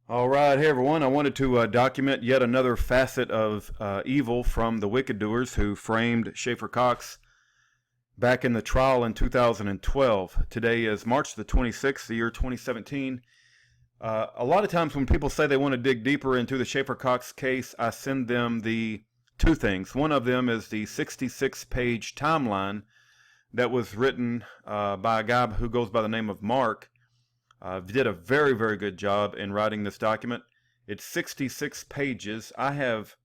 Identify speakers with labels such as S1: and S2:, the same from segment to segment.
S1: All right, hey everyone. I wanted to document yet another facet of evil from the wicked doers who framed Schaeffer Cox back in the trial in 2012. Today is March the 26th, the year 2017. A lot of times when people say they want to dig deeper into the Schaeffer Cox case, I send them the two things. One of them is the 66-page timeline that was written by a guy who goes by the name of Mark. Did a very, very good job in writing this document. It's 66 pages. I have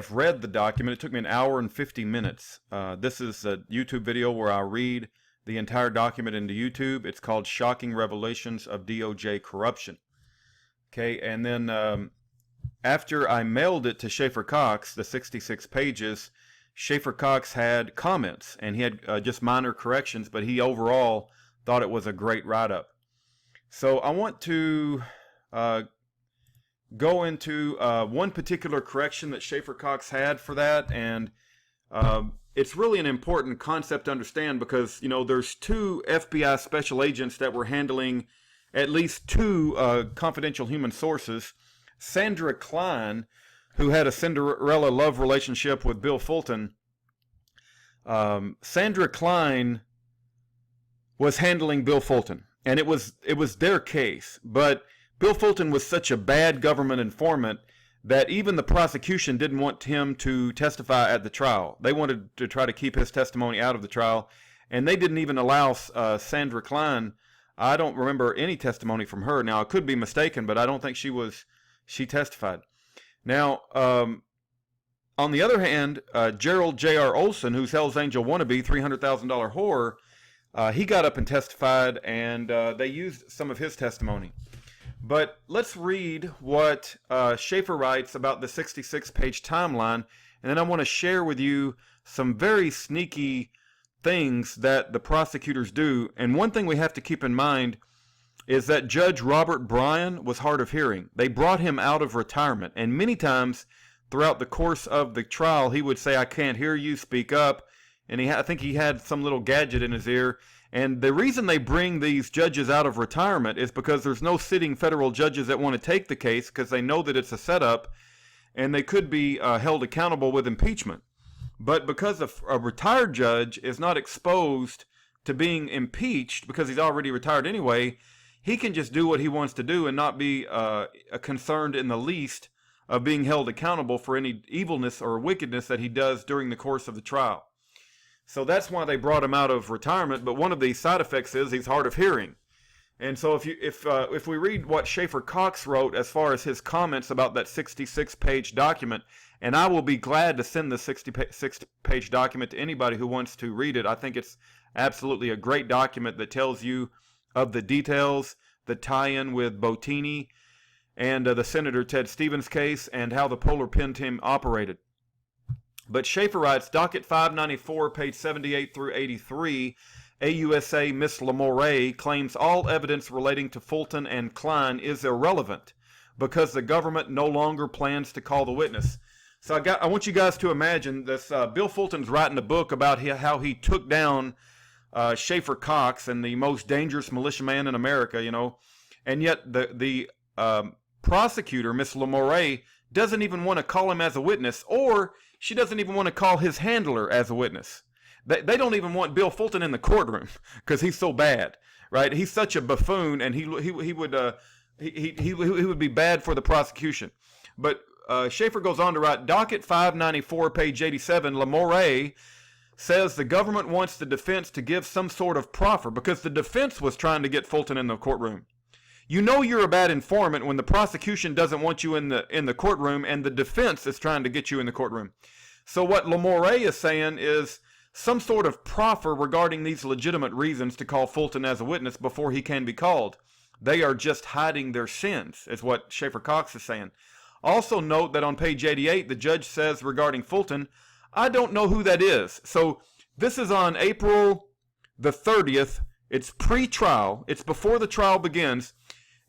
S1: read the document. It took me an hour and 50 minutes. This is a YouTube video where I read the entire document into YouTube. It's called Shocking Revelations of DOJ Corruption. Okay, and then after I mailed it to Schaeffer Cox, the 66 pages, Schaeffer Cox had comments, and he had just minor corrections, but he overall thought it was a great write-up. So I want to go into one particular correction that Schaeffer Cox had for that, and it's really an important concept to understand because, you know, there's two FBI special agents that were handling at least two confidential human sources. Sandra Klein, who had a Cinderella love relationship with Bill Fulton. Sandra Klein was handling Bill Fulton, and it was their case. But Bill Fulton was such a bad government informant that even the prosecution didn't want him to testify at the trial. They wanted to try to keep his testimony out of the trial, and they didn't even allow Sandra Klein. I don't remember any testimony from her. Now, I could be mistaken, but I don't think she testified. Now, on the other hand, Gerald J.R. Olson, who's Hell's Angel wannabe, $300,000 whore, he got up and testified, and they used some of his testimony. But let's read what Schaeffer writes about the 66-page timeline, and then I want to share with you some very sneaky things that the prosecutors do. And one thing we have to keep in mind is that Judge Robert Bryan was hard of hearing. They brought him out of retirement, and many times throughout the course of the trial, he would say, "I can't hear you, speak up." And I think he had some little gadget in his ear. And the reason they bring these judges out of retirement is because there's no sitting federal judges that want to take the case because they know that it's a setup and they could be held accountable with impeachment. But because a retired judge is not exposed to being impeached because he's already retired anyway, he can just do what he wants to do and not be concerned in the least of being held accountable for any evilness or wickedness that he does during the course of the trial. So that's why they brought him out of retirement. But one of the side effects is he's hard of hearing. And so if we read what Schaeffer Cox wrote as far as his comments about that 66-page document, and I will be glad to send the 66-page document to anybody who wants to read it. I think it's absolutely a great document that tells you of the details, the tie-in with Bottini and the Senator Ted Stevens case, and how the Polar Pen team operated. But Schaeffer writes, docket 594, page 78 through 83, AUSA Miss Lamoureux claims all evidence relating to Fulton and Klein is irrelevant because the government no longer plans to call the witness. So I want you guys to imagine this. Bill Fulton's writing a book about how he took down Schaeffer Cox and the most dangerous militiaman in America, you know, and yet the prosecutor, Miss Lamoureux, doesn't even want to call him as a witness, or she doesn't even want to call his handler as a witness. They don't even want Bill Fulton in the courtroom because he's so bad, right? He's such a buffoon, and he would be bad for the prosecution. But Schaeffer goes on to write, docket 594, page 87, Lamoureux says the government wants the defense to give some sort of proffer because the defense was trying to get Fulton in the courtroom. You know you're a bad informant when the prosecution doesn't want you in the courtroom and the defense is trying to get you in the courtroom. So what Lamoureux is saying is some sort of proffer regarding these legitimate reasons to call Fulton as a witness before he can be called. They are just hiding their sins, is what Schaeffer Cox is saying. Also note that on page 88, the judge says regarding Fulton, I don't know who that is. So this is on April the 30th. It's pre-trial. It's before the trial begins.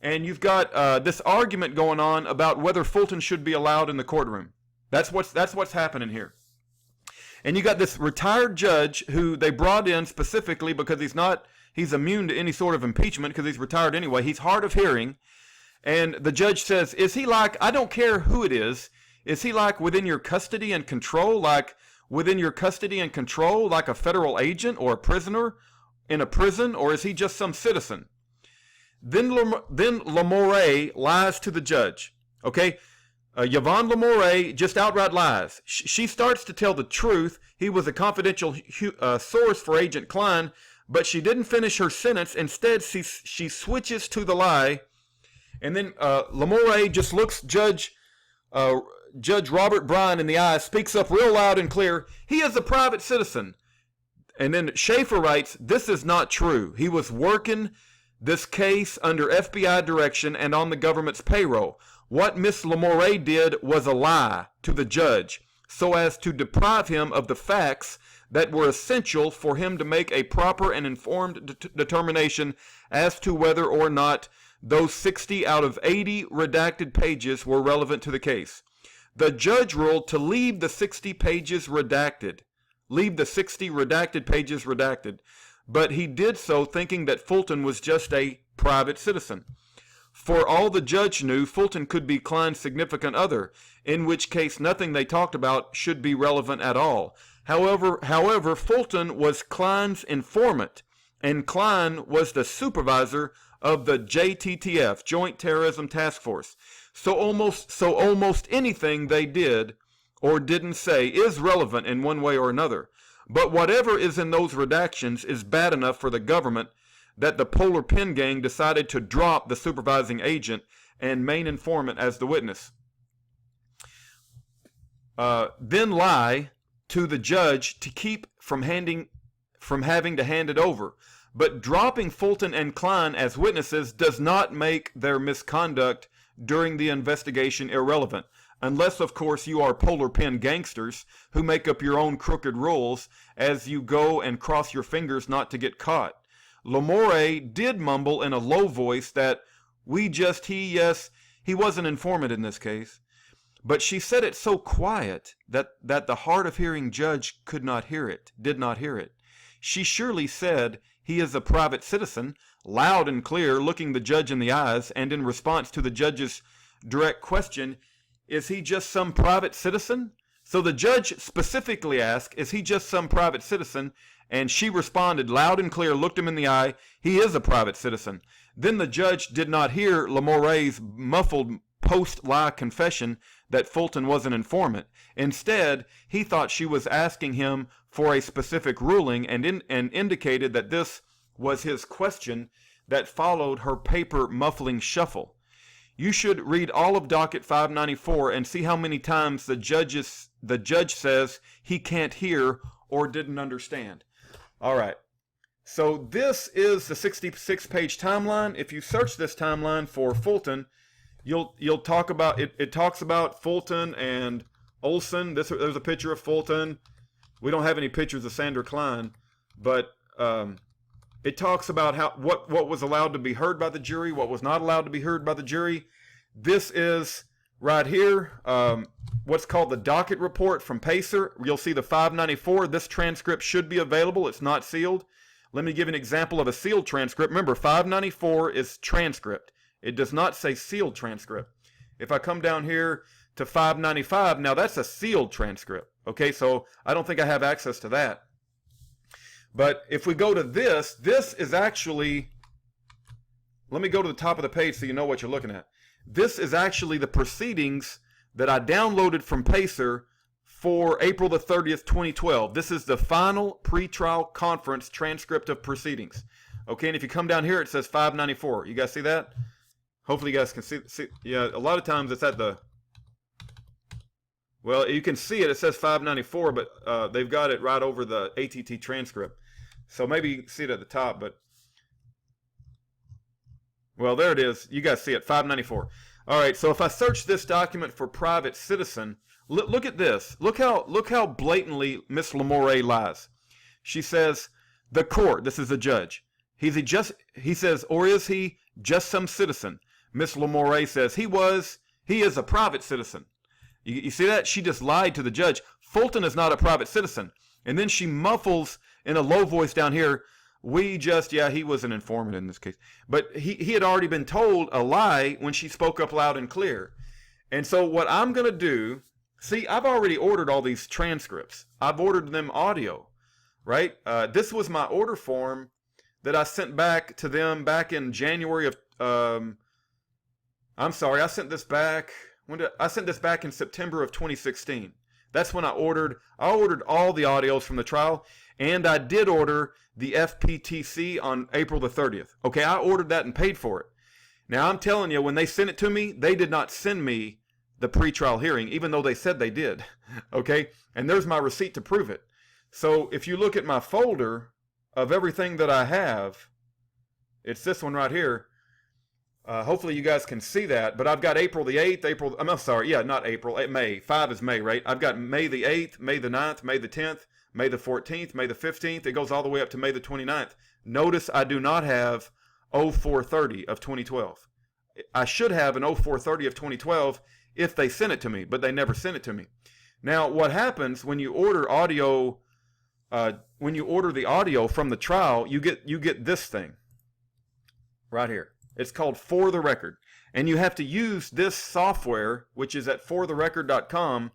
S1: And you've got this argument going on about whether Fulton should be allowed in the courtroom. That's what's happening here. And you got this retired judge who they brought in specifically because he's immune to any sort of impeachment because he's retired anyway. He's hard of hearing. And the judge says, is he like, I don't care who it is he like within your custody and control, like within your custody and control, like a federal agent or a prisoner in a prison, or is he just some citizen? Then Lamoureux lies to the judge. Okay, Yvonne Lamoureux just outright lies. She starts to tell the truth. He was a confidential source for Agent Klein, but she didn't finish her sentence. Instead, she switches to the lie. And then Lamoureux just looks Judge Robert Bryan in the eye, speaks up real loud and clear. He is a private citizen. And then Schaeffer writes, this is not true. He was working this case under FBI direction and on the government's payroll. What Miss Lamoureux did was a lie to the judge so as to deprive him of the facts that were essential for him to make a proper and informed determination as to whether or not those 60 out of 80 redacted pages were relevant to the case. The judge ruled to leave the 60 pages redacted. Leave the 60 redacted pages redacted. But he did so thinking that Fulton was just a private citizen. For all the judge knew, Fulton could be Klein's significant other, in which case nothing they talked about should be relevant at all. However, Fulton was Klein's informant, and Klein was the supervisor of the JTTF, Joint Terrorism Task Force. So almost anything they did or didn't say is relevant in one way or another. But whatever is in those redactions is bad enough for the government that the Polar Pen Gang decided to drop the supervising agent and main informant as the witness. Then lie to the judge to keep from having to hand it over. But dropping Fulton and Klein as witnesses does not make their misconduct during the investigation irrelevant, unless, of course, you are Polar Pen gangsters who make up your own crooked rules as you go and cross your fingers not to get caught. Lamoureux did mumble in a low voice that he was an informant in this case. But she said it so quiet that the hard-of-hearing judge did not hear it. She surely said, he is a private citizen, loud and clear, looking the judge in the eyes, and in response to the judge's direct question, is he just some private citizen? So the judge specifically asked, is he just some private citizen? And she responded loud and clear, looked him in the eye, he is a private citizen. Then the judge did not hear Lamouroux's muffled post-lie confession that Fulton was an informant. Instead, he thought she was asking him for a specific ruling and indicated that this was his question that followed her paper muffling shuffle. You should read all of docket 594 and see how many times the judge says he can't hear or didn't understand. All right. So this is the 66-page timeline. If you search this timeline for Fulton, you'll talk about it. It talks about Fulton and Olson. There's a picture of Fulton. We don't have any pictures of Sandra Klein, but it talks about what was allowed to be heard by the jury, what was not allowed to be heard by the jury. This is right here, what's called the docket report from Pacer. You'll see the 594. This transcript should be available. It's not sealed. Let me give an example of a sealed transcript. Remember, 594 is transcript. It does not say sealed transcript. If I come down here to 595, now that's a sealed transcript. Okay, so I don't think I have access to that. But if we go to this is actually, let me go to the top of the page so you know what you're looking at. This is actually the proceedings that I downloaded from Pacer for April the 30th, 2012. This is the final pretrial conference transcript of proceedings. Okay, and if you come down here, it says 594. You guys see that? Hopefully you guys can see. Yeah, a lot of times it's at the, well, you can see it. It says 594, but they've got it right over the ATT transcript. So maybe you can see it at the top, but, well, there it is. You guys see it, 594. All right, so if I search this document for private citizen, look at this. Look how blatantly Miss Lamoureux lies. She says, the court, this is the judge, he says, or is he just some citizen? Miss Lamoureux says, he is a private citizen. You see that? She just lied to the judge. Fulton is not a private citizen. And then she muffles in a low voice down here, He was an informant in this case. But he had already been told a lie when she spoke up loud and clear. And so what I'm going to do, see, I've already ordered all these transcripts. I've ordered them audio, right? This was my order form that I sent back to them back in January of, I'm sorry, I sent this back, I sent this back in September of 2016. That's when I ordered all the audios from the trial, and I did order the FPTC on April the 30th. Okay, I ordered that and paid for it. Now, I'm telling you, when they sent it to me, they did not send me the pretrial hearing, even though they said they did. Okay, and there's my receipt to prove it. So if you look at my folder of everything that I have, it's this one right here. Hopefully you guys can see that, but I've got April the 8th, I'm sorry, yeah, not April, May. 5 is May, right? I've got May the 8th, May the 9th, May the 10th, May the 14th, May the 15th. It goes all the way up to May the 29th. Notice I do not have 0430 of 2012. I should have an 0430 of 2012 if they sent it to me, but they never sent it to me. Now, what happens when you order audio, when you order the audio from the trial, you get this thing right here. It's called For the Record. And you have to use this software, which is at fortherecord.com,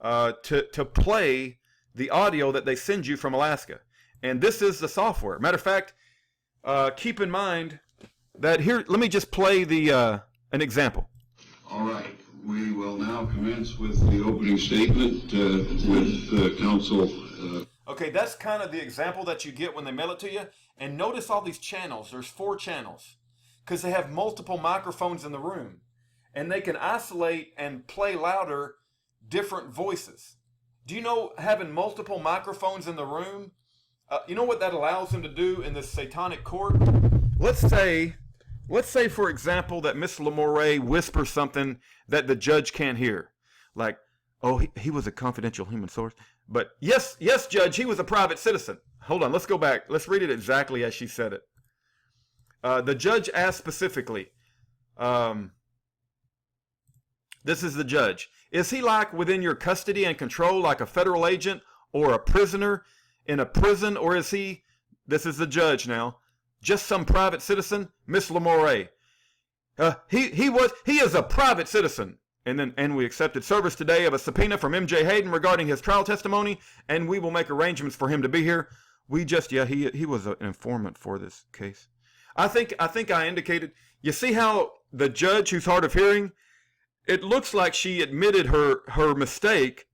S1: to play the audio that they send you from Alaska. And this is the software. Matter of fact, keep in mind that here, let me just play an example.
S2: All right. We will now commence with the opening statement with counsel.
S1: Okay, that's kind of the example that you get when they mail it to you. And notice all these channels. There's 4 channels. Because they have multiple microphones in the room, and they can isolate and play louder different voices. Do you know having multiple microphones in the room, you know what that allows them to do in this satanic court? Let's say for example that Miss Lamoureux whispers something that the judge can't hear, like, oh, he was a confidential human source, but yes, judge, he was a private citizen. Hold on, let's go back. Let's read it exactly as she said it. The judge asked specifically, this is the judge, is he like within your custody and control like a federal agent or a prisoner in a prison, or is he, this is the judge now, just some private citizen? Miss Lamoureux, he is a private citizen. And we accepted service today of a subpoena from M.J. Hayden regarding his trial testimony, and we will make arrangements for him to be here. He was an informant for this case. I think I indicated, you see how the judge who's hard of hearing, it looks like she admitted her mistake,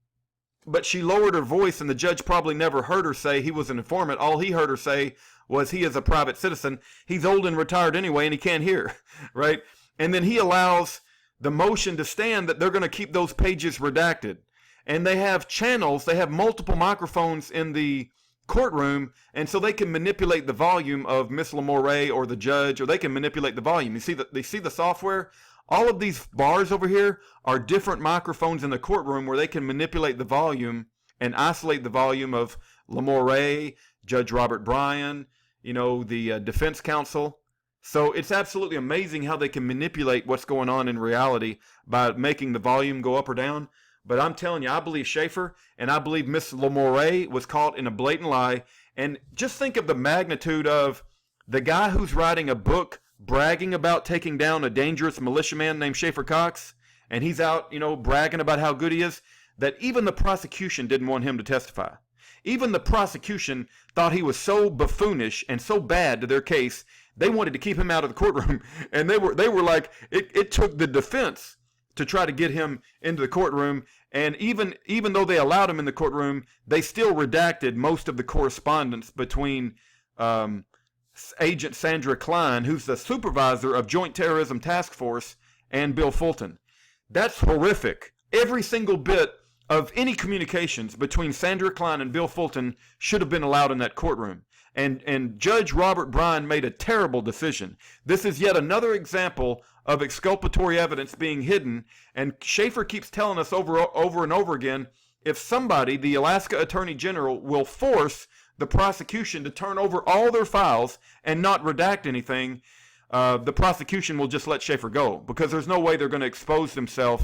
S1: but she lowered her voice, and the judge probably never heard her say he was an informant. All he heard her say was he is a private citizen. He's old and retired anyway, and he can't hear, right? And then he allows the motion to stand that they're going to keep those pages redacted. And they have channels, they have multiple microphones in the courtroom, and so they can manipulate the volume of Miss Lamoureux or the judge, or they can manipulate the volume. You see the software? All of these bars over here are different microphones in the courtroom where they can manipulate the volume and isolate the volume of Lamoureux, Judge Robert Bryan, the defense counsel. So it's absolutely amazing how they can manipulate what's going on in reality by making the volume go up or down. But I'm telling you, I believe Schaeffer, and I believe Miss Lamoureux was caught in a blatant lie. And just think of the magnitude of the guy who's writing a book bragging about taking down a dangerous militiaman named Schaeffer Cox, and he's out, bragging about how good he is, that even the prosecution didn't want him to testify. Even the prosecution thought he was so buffoonish and so bad to their case, they wanted to keep him out of the courtroom. And they were like, it took the defense to try to get him into the courtroom. And even though they allowed him in the courtroom, they still redacted most of the correspondence between Agent Sandra Klein, who's the supervisor of Joint Terrorism Task Force, and Bill Fulton. That's horrific. Every single bit of any communications between Sandra Klein and Bill Fulton should have been allowed in that courtroom. And Judge Robert Bryan made a terrible decision. This is yet another example of exculpatory evidence being hidden, and Schaeffer keeps telling us over and over again, if somebody, the Alaska Attorney General, will force the prosecution to turn over all their files and not redact anything, the prosecution will just let Schaeffer go, because there's no way they're going to expose themselves.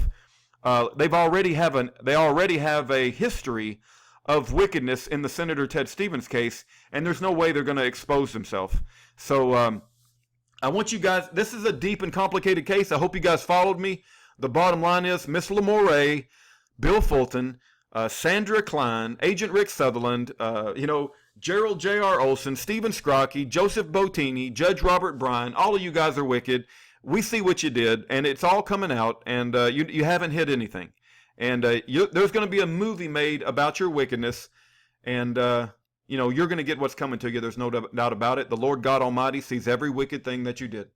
S1: They already have a history of wickedness in the Senator Ted Stevens case, and there's no way they're going to expose themselves. So I want you guys, this is a deep and complicated case. I hope you guys followed me. The bottom line is Miss Lamoureux, Bill Fulton, Sandra Klein, Agent Rick Sutherland, Gerald J.R. Olson, Stephen Scrocky, Joseph Bottini, Judge Robert Bryan, all of you guys are wicked. We see what you did, and it's all coming out, and you haven't hid anything. And there's going to be a movie made about your wickedness, and you're going to get what's coming to you. There's no doubt about it. The Lord God Almighty sees every wicked thing that you did.